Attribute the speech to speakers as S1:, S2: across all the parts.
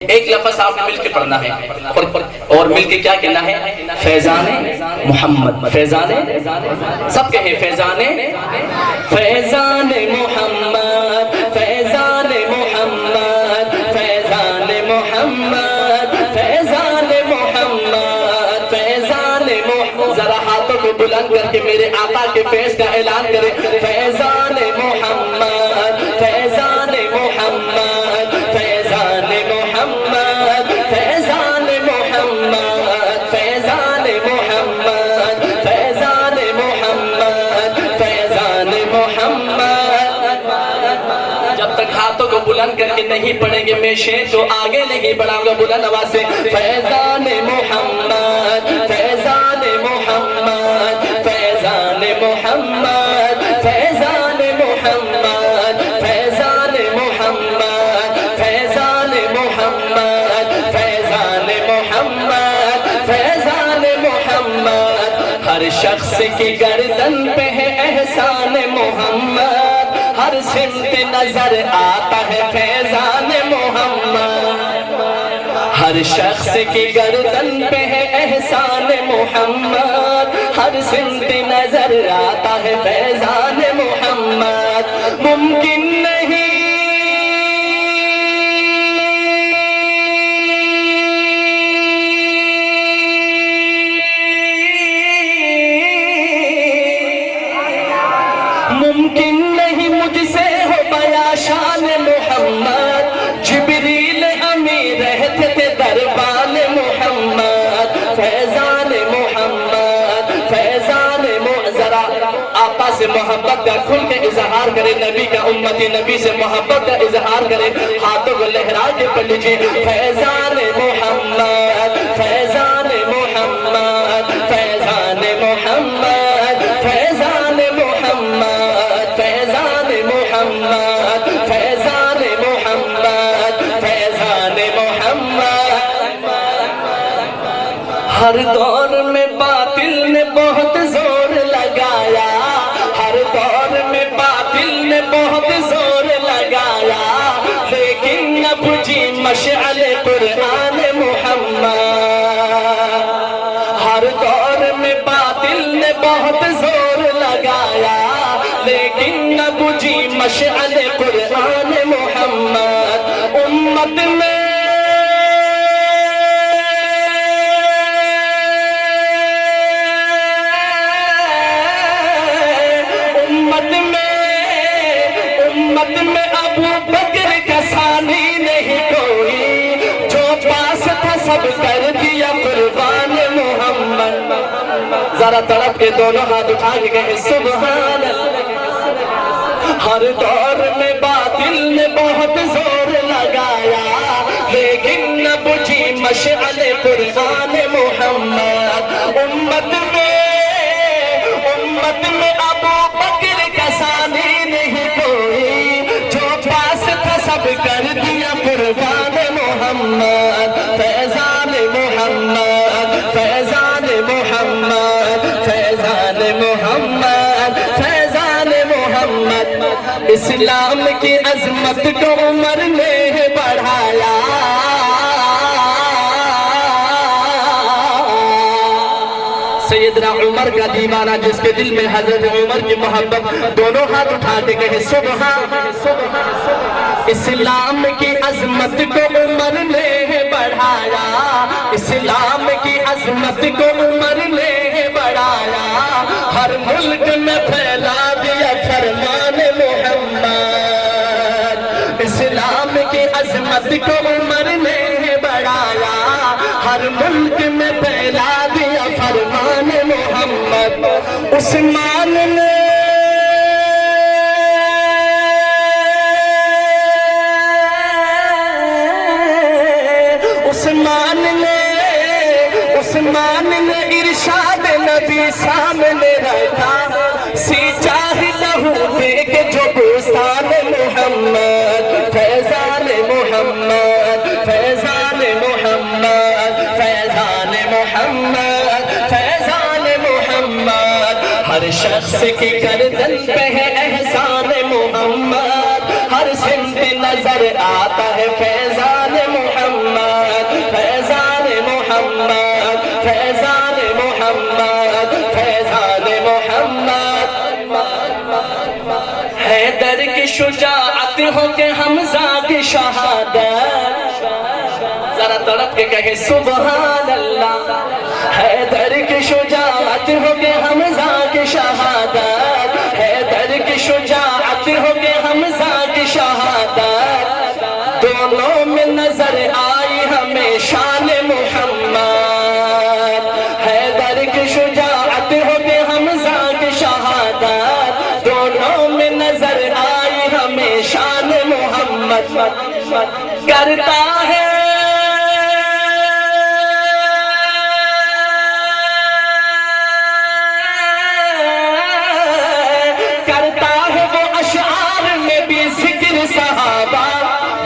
S1: ایک لفظ آپ نے مل کے پڑھنا ہے اور مل کے کیا کہنا ہے؟ فیضان محمد. فیضان سب کہیں فیضان فیضان محمد فیضان محمد فیضان محمد فیضان محمد فیضان محمد. ذرا ہاتھوں کو بلند کر کے میرے آقا کے فیض کا اعلان کرے. فیضان محمد فیضان محمد فیضان محمد فیضان محمد فیضان محمد فیضان محمد فیضان محمد. جب تک ہاتھوں کو بلند کر کے نہیں پڑھیں گے میں شعر کو آگے نہیں بڑھاؤں گا. بلند آواز سے فیضان محمد فیضان محمد فیضان محمد فیضان محمد فیضان محمد فیضان محمد فیضان محمد فیضان محمد. ہر شخص کی گردن پہ ہے احسان محمد. ہر سمت نظر آتا ہے فیضان محمد. ہر شخص کی گردن پہ ہے احسان محمد. ہر سمت نظر آتا ہے فیضان محمد. ممکن نہیں ممکن نہیں مجھ سے ہو بیاں شان محمد. جبریل امین رہتے تھے دربان محمد. فیضان محمد فیضان ذرا آقا سے محبت کا کھل کے اظہار کرے. نبی کا امتی نبی سے محبت کا اظہار کرے. ہاتھوں کو لہرا کے پڑھ لیجیے. فیضان محمد فیضان محمد فیضان محمد فیضان محمد فیضان محمد فیضان محمد فیضان محمد. ہر دور میں باطل نے بہت زور لگایا. ہر دور میں باطل نے بہت زور لگایا. لیکن اب جی مشعل قرآن محمد. ہر دور میں باطل نے بہت زور لگایا. لیکن اب جی مشعل قرآن محمد. امت میں ابو بکر کا ثانی نہیں کوئی. جو پاس تھا سب کر دیا قربان محمد. ذرا تڑپ کے دونوں ہاتھ اٹھا کے کہیں سبحان اللہ. ہر دور میں باطل نے بہت زور لگایا. لیکن اب جی مشعل قرآن محمد. امت میں ابو بکر کا ثانی نہیں کوئی. جو پاس تھا سب کر دیا قربان محمد. فیضان محمد فیضان محمد فیضان محمد فیضان محمد. اسلام کی عظمت کو عمر نے بڑھایا. سیدنا عمر کا دیوانہ جس کے دل میں حضرت عمر کی محبت. دونوں ہاتھ اٹھا کے کہے سبحان. اسلام کی عظمت کو عمر نے بڑھایا. اسلام کی عظمت کو عمر نے بڑھایا. ہر ملک میں پھیلا دیا فرمان محمد. اسلام کی عظمت کو عمر نے بڑھایا. ہر ملک میں پھیلا دیا فرمان محمد. عثمان نے ارشاد نبی سامنے رکھا. سینچا ہی لہو دے کے جو بستان محمد. فیضان محمد فیضان محمد فیضان محمد فیضان محمد. ہر شخص کی گردن پہ ہے احسان محمد. ہر سمت نظر آتا ہے فیضان محمد. فیضان محمد فیضان محمد حیدر کی شجاعت ہو کے حمزہ کی شہادت ذرا تڑپ کے کہے سبحان اللہ حیدر کی شجاعت ہو کے حمزہ کی شہادت حیدر کی شجاعت ہو کے حمزہ کی شہادت دونوں میں نظر آئی ہمیں شان محمد حیدر کی شجاعت ہو کے حمزہ کی شہادت دونوں میں نظر آئی ہمیں شان محمد کرتا ہے وہ اشعار میں بھی ذکر صحابہ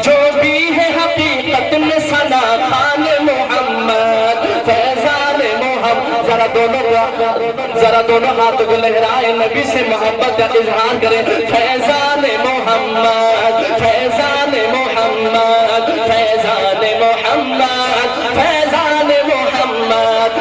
S1: جو بھی ہے حقیقت میں ثنا خان محمد فیضان محمد ذرا دونوں ہاتھ کو لہرائے نبی سے محبت کا اظہار کریں فیضان محمد فیضان محمد فیضان محمد فیضان محمد